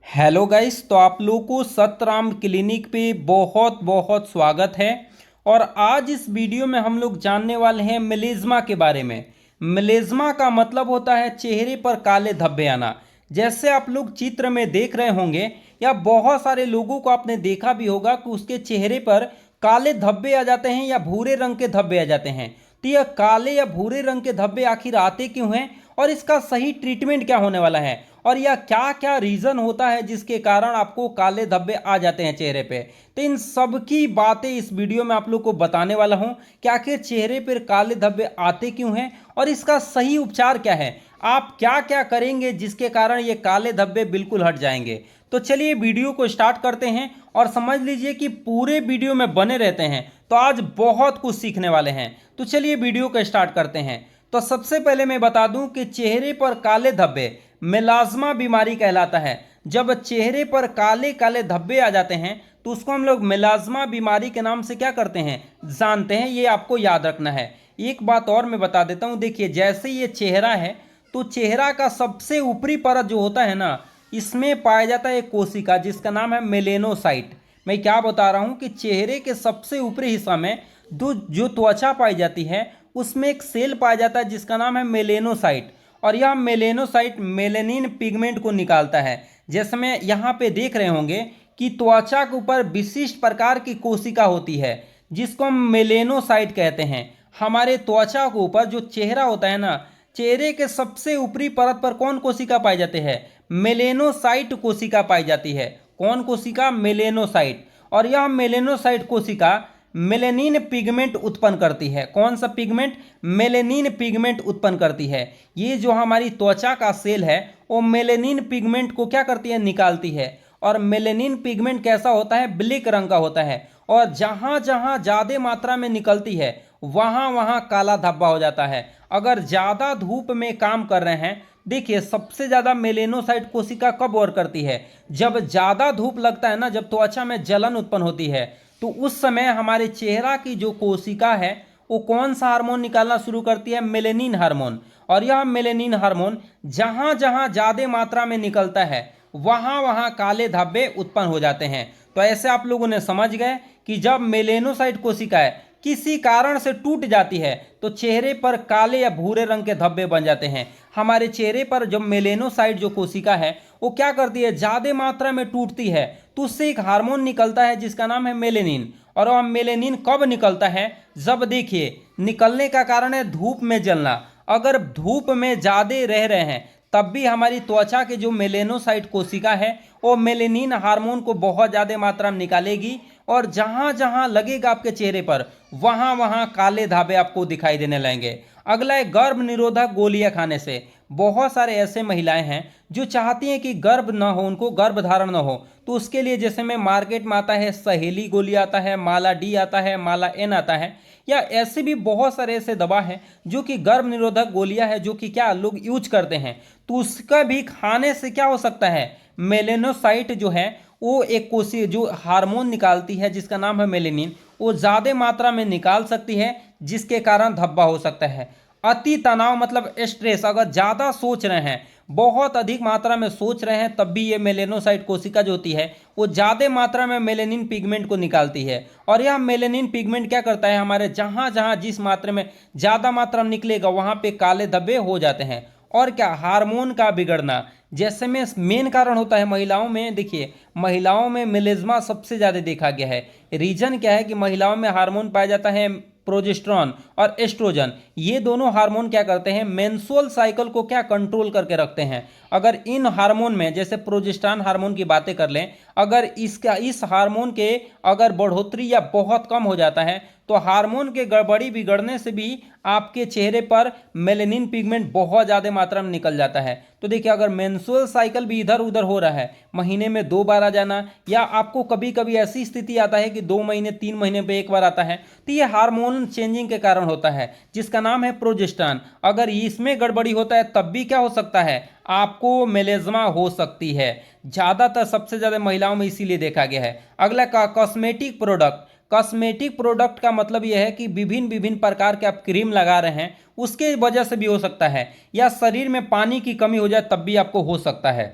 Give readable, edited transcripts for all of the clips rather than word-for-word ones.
Hello guys, तो आप लोगों को सतराम क्लिनिक पे बहुत बहुत स्वागत है। और आज इस वीडियो में हम लोग जानने वाले हैं मेलेज़मा के बारे में। मेलेज़मा का मतलब होता है चेहरे पर काले धब्बे आना। जैसे आप लोग चित्र में देख रहे होंगे या बहुत सारे लोगों को आपने देखा भी होगा कि उसके चेहरे पर काले धब्बे आ जाते हैं या भूरे रंग के धब्बे आ जाते हैं। तो यह काले या भूरे रंग के धब्बे आखिर आते क्यों हैं और इसका सही ट्रीटमेंट क्या होने वाला है और यह क्या क्या रीज़न होता है जिसके कारण आपको काले धब्बे आ जाते हैं चेहरे पे। तो इन सब की बातें इस वीडियो में आप लोग को बताने वाला हूं कि आखिर चेहरे पर काले धब्बे आते क्यों हैं और इसका सही उपचार क्या है। आप क्या क्या करेंगे जिसके कारण ये काले धब्बे बिल्कुल हट जाएंगे। तो चलिए वीडियो को स्टार्ट करते हैं और समझ लीजिए कि पूरे वीडियो में बने रहते हैं तो आज बहुत कुछ सीखने वाले हैं। तो चलिए वीडियो को स्टार्ट करते हैं। तो सबसे पहले मैं बता दूं कि चेहरे पर काले धब्बे मेलाज्मा बीमारी कहलाता है। जब चेहरे पर काले काले धब्बे आ जाते हैं तो उसको हम लोग मेलाज्मा बीमारी के नाम से क्या करते हैं, जानते हैं। ये आपको याद रखना है। एक बात और मैं बता देता हूं, देखिए जैसे ये चेहरा है तो चेहरा का सबसे ऊपरी परत जो होता है ना, इसमें पाया जाता है एक कोशिका जिसका नाम है मेलेनोसाइट। मैं क्या बता रहा हूं कि चेहरे के सबसे ऊपरी हिस्सा में जो त्वचा पाई जाती है उसमें एक सेल पाया जाता है जिसका नाम है मेलेनोसाइट। और यह मेलेनोसाइट मेलेनिन पिगमेंट को निकालता है। जैसे में यहाँ पे देख रहे होंगे कि त्वचा के ऊपर विशिष्ट प्रकार की कोशिका होती है जिसको हम मेलेनोसाइट कहते हैं। हमारे त्वचा के ऊपर जो चेहरा होता है ना, चेहरे के सबसे ऊपरी परत पर कौन कोशिका पाई जाती है, मेलेनोसाइट कोशिका पाई जाती है। कौन कोशिका, मेलेनोसाइट। और यह मेलेनोसाइट कोशिका मेलेनिन पिगमेंट उत्पन्न करती है। कौन सा पिगमेंट, मेलेनिन पिगमेंट उत्पन्न करती है। ये जो हमारी त्वचा का सेल है वो मेलेनिन पिगमेंट को क्या करती है, निकालती है। और मेलेनिन पिगमेंट कैसा होता है, ब्लैक रंग का होता है। और जहाँ जहाँ ज़्यादा मात्रा में निकलती है वहाँ वहाँ काला धब्बा हो जाता है। अगर ज़्यादा धूप में काम कर रहे हैं, देखिए सबसे ज़्यादा मेलेनोसाइट कोशिका कब और करती है, जब ज़्यादा धूप लगता है ना, जब त्वचा में जलन उत्पन्न होती है तो उस समय हमारे चेहरा की जो कोशिका है वो कौन सा हार्मोन निकालना शुरू करती है, मेलेनिन हार्मोन। और यह मेलेनिन हार्मोन जहाँ जहाँ ज़्यादा मात्रा में निकलता है वहाँ वहाँ काले धब्बे उत्पन्न हो जाते हैं। तो ऐसे आप लोगों ने समझ गए कि जब मेलेनोसाइट कोशिकाएं किसी कारण से टूट जाती है तो चेहरे पर काले या भूरे रंग के धब्बे बन जाते हैं। हमारे चेहरे पर जब मेलेनोसाइट जो कोशिका है वो क्या करती है, ज़्यादा मात्रा में टूटती है तो उससे एक हार्मोन निकलता है जिसका नाम है मेलेनिन। और वह मेलेनिन कब निकलता है, जब देखिए निकलने का कारण है धूप में जलना। अगर धूप में ज़्यादा रह रहे हैं तब भी हमारी त्वचा के जो मेलेनोसाइट कोशिका है वो मेलेनिन हार्मोन को बहुत ज़्यादा मात्रा में निकालेगी और जहाँ जहाँ लगेगा आपके चेहरे पर वहाँ वहाँ काले धब्बे आपको दिखाई देने लगेंगे। अगला है गर्भ निरोधक गोलियां खाने से। बहुत सारे ऐसे महिलाएं हैं जो चाहती हैं कि गर्भ न हो, उनको गर्भ धारण न हो, तो उसके लिए जैसे में मार्केट में आता है सहेली गोली आता है, माला डी आता है, माला एन आता है, या ऐसे भी बहुत सारे ऐसे दवा हैं जो कि गर्भ निरोधक गोलियां है जो कि क्या लोग यूज करते हैं। तो उसका भी खाने से क्या हो सकता है, मेलेनोसाइट जो है वो एक कोशिका जो हार्मोन निकालती है जिसका नाम है मेलेनिन, वो ज़्यादा मात्रा में निकाल सकती है जिसके कारण धब्बा हो सकता है। अति तनाव मतलब स्ट्रेस, अगर ज़्यादा सोच रहे हैं, बहुत अधिक मात्रा में सोच रहे हैं, तब भी ये मेलेनोसाइट कोशिका जो होती है वो ज़्यादा मात्रा में मेलेनिन पिगमेंट को निकालती है। और यह मेलेनिन पिगमेंट क्या करता है, हमारे जहाँ जहाँ जिस मात्रा में ज़्यादा मात्रा में निकलेगा वहाँ पे काले धब्बे हो जाते हैं। और क्या, हार्मोन का बिगड़ना, जैसे में मेन कारण होता है महिलाओं में। देखिए महिलाओं में मेलेज़मा सबसे ज़्यादा देखा गया है। रीजन क्या है कि महिलाओं में हार्मोन पाया जाता है प्रोजेस्टेरॉन और एस्ट्रोजन। ये दोनों हार्मोन क्या करते हैं, मेंस्ट्रुअल साइकिल को क्या कंट्रोल करके रखते हैं। अगर इन हार्मोन में, जैसे प्रोजेस्टेरॉन हार्मोन की बातें कर लें, अगर इस हार्मोन के अगर बढ़ोतरी या बहुत कम हो जाता है तो हार्मोन के गड़बड़ी बिगड़ने से भी आपके चेहरे पर मेलेनिन पिगमेंट बहुत ज़्यादा मात्रा में निकल जाता है। तो देखिए अगर मेंस्ट्रुअल साइकिल भी इधर उधर हो रहा है, महीने में 2 बार आ जाना, या आपको कभी कभी ऐसी स्थिति आता है कि 2 महीने 3 महीने पे एक बार आता है, तो ये हार्मोन चेंजिंग के कारण होता है जिसका नाम है प्रोजेस्टेरॉन। अगर इसमें गड़बड़ी होता है तब भी क्या हो सकता है, आपको मेलेज़मा हो सकती है। ज़्यादातर सबसे ज़्यादा महिलाओं में इसीलिए देखा गया है। अगला का कॉस्मेटिक प्रोडक्ट। कॉस्मेटिक प्रोडक्ट का मतलब यह है कि विभिन्न विभिन्न प्रकार के आप क्रीम लगा रहे हैं उसके वजह से भी हो सकता है, या शरीर में पानी की कमी हो जाए तब भी आपको हो सकता है।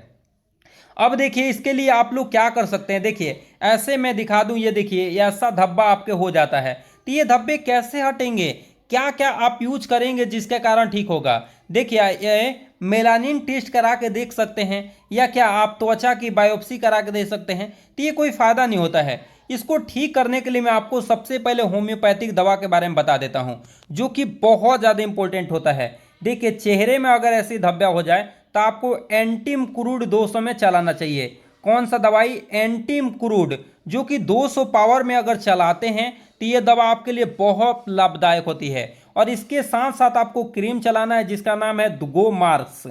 अब देखिए इसके लिए आप लोग क्या कर सकते हैं, देखिए ऐसे मैं दिखा दूं, ये देखिए ये ऐसा धब्बा आपके हो जाता है। तो ये धब्बे कैसे हटेंगे, क्या क्या आप यूज करेंगे जिसके कारण ठीक होगा। देखिए ये मेलानिन टेस्ट करा के देख सकते हैं, या क्या आप त्वचा की बायोप्सी करा के दे सकते हैं। तो ये कोई फायदा नहीं होता है। इसको ठीक करने के लिए मैं आपको सबसे पहले होम्योपैथिक दवा के बारे में बता देता हूं, जो कि बहुत ज़्यादा इंपॉर्टेंट होता है। देखिए चेहरे में अगर ऐसी धब्बा हो जाए तो आपको एंटीम क्रूड 200 में चलाना चाहिए। कौन सा दवाई, एंटीम क्रूड, जो कि 200 पावर में अगर चलाते हैं तो ये दवा आपके लिए बहुत लाभदायक होती है। और इसके साथ साथ आपको क्रीम चलाना है जिसका नाम है गो मार्क्स।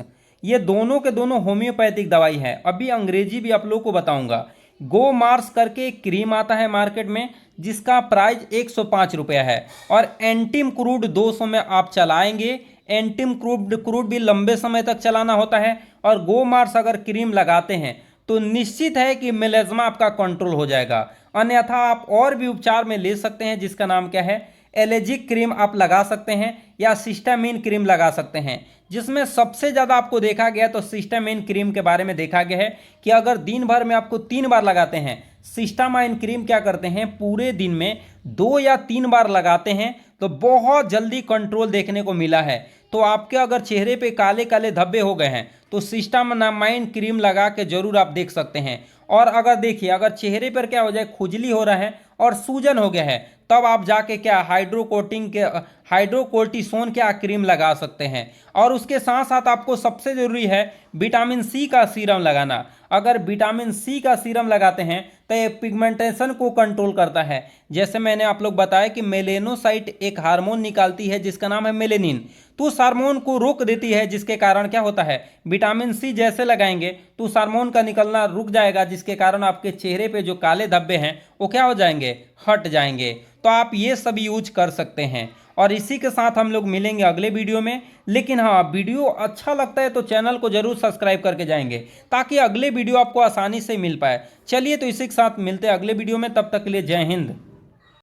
ये दोनों के दोनों होम्योपैथिक दवाई है। अभी अंग्रेजी भी आप लोगों को बताऊंगा। गो मार्स करके एक क्रीम आता है मार्केट में जिसका प्राइस 105 रुपया है, और एंटीम क्रूड 200 में आप चलाएंगे। एंटीम क्रूड भी लंबे समय तक चलाना होता है, और गो मार्स अगर क्रीम लगाते हैं तो निश्चित है कि मेलेज्मा आपका कंट्रोल हो जाएगा। अन्यथा आप और भी उपचार में ले सकते हैं जिसका नाम क्या है, एलर्जिक क्रीम आप लगा सकते हैं, या सिस्टामिन क्रीम लगा सकते हैं। जिसमें सबसे ज़्यादा आपको देखा गया तो सिस्टामाइन क्रीम के बारे में देखा गया है कि अगर दिन भर में आपको 3 बार लगाते हैं, सिस्टामाइन क्रीम क्या करते हैं पूरे दिन में 2 या 3 बार लगाते हैं तो बहुत जल्दी कंट्रोल देखने को मिला है। तो आपके अगर चेहरे पे काले काले धब्बे हो गए हैं तो सिस्टामाइन क्रीम लगा के जरूर आप देख सकते हैं। और अगर देखिए अगर चेहरे पर क्या हो जाए, खुजली हो रहा है और सूजन हो गया है, तब आप जाके क्या हाइड्रोकोर्टिसोन क्या क्रीम लगा सकते हैं। और उसके साथ साथ आपको सबसे जरूरी है विटामिन सी का सीरम लगाना। अगर विटामिन सी का सीरम लगाते हैं तो ये पिगमेंटेशन को कंट्रोल करता है। जैसे मैंने आप लोग बताया कि मेलेनोसाइट एक हार्मोन निकालती है जिसका नाम है मेलेनिन, तो उस हार्मोन को रोक देती है, जिसके कारण क्या होता है विटामिन सी जैसे लगाएंगे तो उस हार्मोन का निकलना रुक जाएगा, जिसके कारण आपके चेहरे पे जो काले धब्बे हैं वो क्या हो जाएंगे, हट जाएंगे। तो आप ये सब यूज कर सकते हैं। और इसी के साथ हम लोग मिलेंगे अगले वीडियो में। लेकिन हाँ, वीडियो अच्छा लगता है तो चैनल को जरूर सब्सक्राइब करके जाएंगे ताकि अगले वीडियो आपको आसानी से मिल पाए। चलिए तो इसी के साथ मिलते हैं अगले वीडियो में, तब तक के लिए जय हिंद।